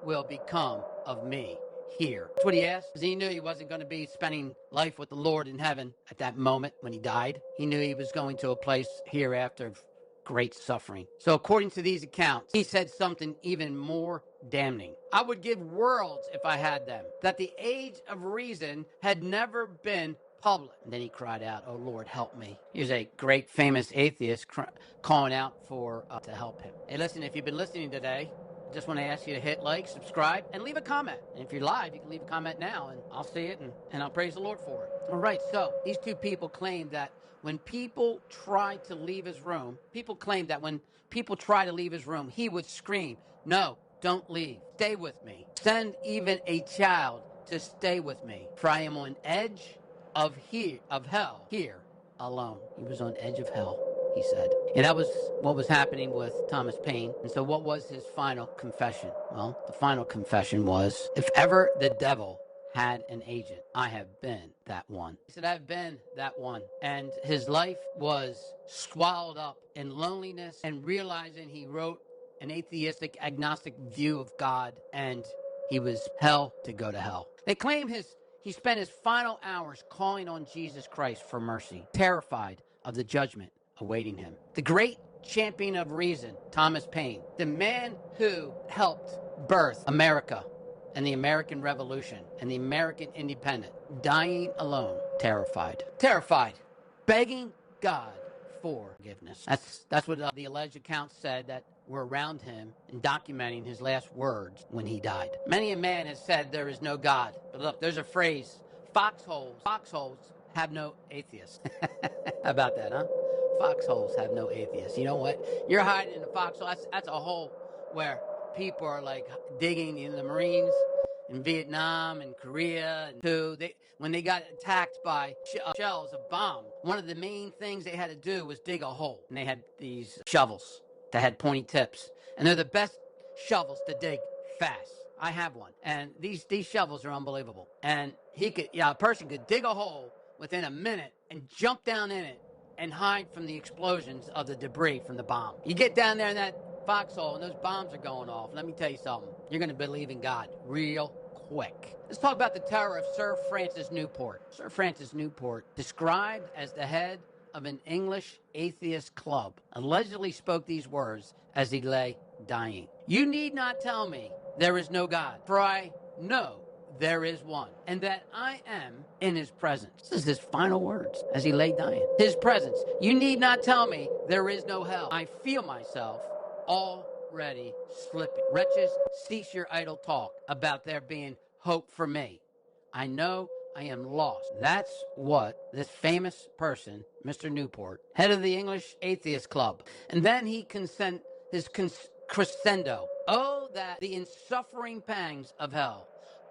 will become of me here? That's what he asked, because he knew he wasn't going to be spending life with the Lord in heaven at that moment when he died. He knew he was going to a place hereafter of great suffering. So according to these accounts, he said something even more damning. I would give worlds if I had them, that the age of reason had never been public. And then he cried out, "Oh Lord, help me." Here's a great famous atheist calling out for to help him. Hey, listen, if you've been listening today, I just want to ask you to hit like, subscribe, and leave a comment. And if you're live, you can leave a comment now, and I'll see it, and I'll praise the Lord for it. All right, so these two people claim that when people tried to leave his room, he would scream, "No, don't leave. Stay with me. Send even a child to stay with me. For I am on edge of hell here alone." He was on edge of hell, he said. And that was what was happening with Thomas Paine. And so what was his final confession? Well, the final confession was, if ever the devil had an agent, I have been that one. He said, I've been that one. And his life was swallowed up in loneliness and realizing he wrote an atheistic, agnostic view of God, and he was hell to go to hell. They claim he spent his final hours calling on Jesus Christ for mercy, terrified of the judgment awaiting him. The great champion of reason, Thomas Paine, the man who helped birth America and the American Revolution and the American independence, dying alone, terrified, begging God for forgiveness. That's what the alleged accounts said that were around him and documenting his last words when he died. Many a man has said there is no God. But look, there's a phrase, foxholes have no atheists. How about that, huh? Foxholes have no atheists. You know what? You're hiding in a foxhole. That's a hole where people are like digging in the Marines in Vietnam and Korea. And when they got attacked by shells of bomb, one of the main things they had to do was dig a hole. And they had these shovels that had pointy tips. And they're the best shovels to dig fast. I have one. And these shovels are unbelievable. And a person could dig a hole within a minute and jump down in it and hide from the explosions of the debris from the bomb. You get down there in that foxhole and those bombs are going off. Let me tell you something. You're going to believe in God real quick. Let's talk about the terror of Sir Francis Newport. Sir Francis Newport, described as the head of an English atheist club, allegedly spoke these words as he lay dying. "You need not tell me there is no God, for I know there is one, and that I am in his presence." This is his final words as he lay dying. His presence. "You need not tell me there is no hell. I feel myself already slipping. Wretches, cease your idle talk about there being hope for me. I know I am lost." That's what this famous person, Mr. Newport, head of the English Atheist Club. And then he crescendo. "Oh, that the insuffering pangs of hell.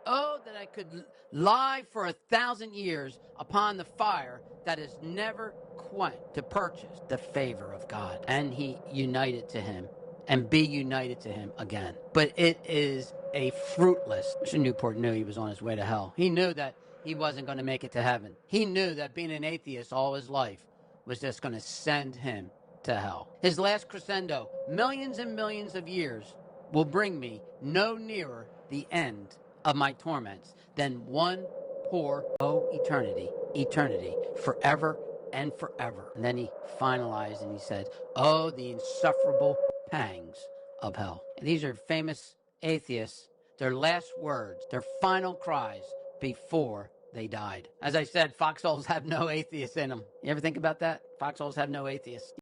Oh, that I could lie for 1,000 years upon the fire that is never quenched to purchase the favor of God." And he united to him and be united to him again. But it is a fruitless. Mr. Newport knew he was on his way to hell. He knew that he wasn't going to make it to heaven. He knew that being an atheist all his life was just going to send him to hell. His last crescendo, millions and millions of years, will bring me no nearer the end of my torments than one poor, eternity, forever and forever. And then he finalized and he said, "Oh, the insufferable pangs of hell." And these are famous atheists, their last words, their final cries before they died. As I said, foxholes have no atheists in them. You ever think about that? Foxholes have no atheists.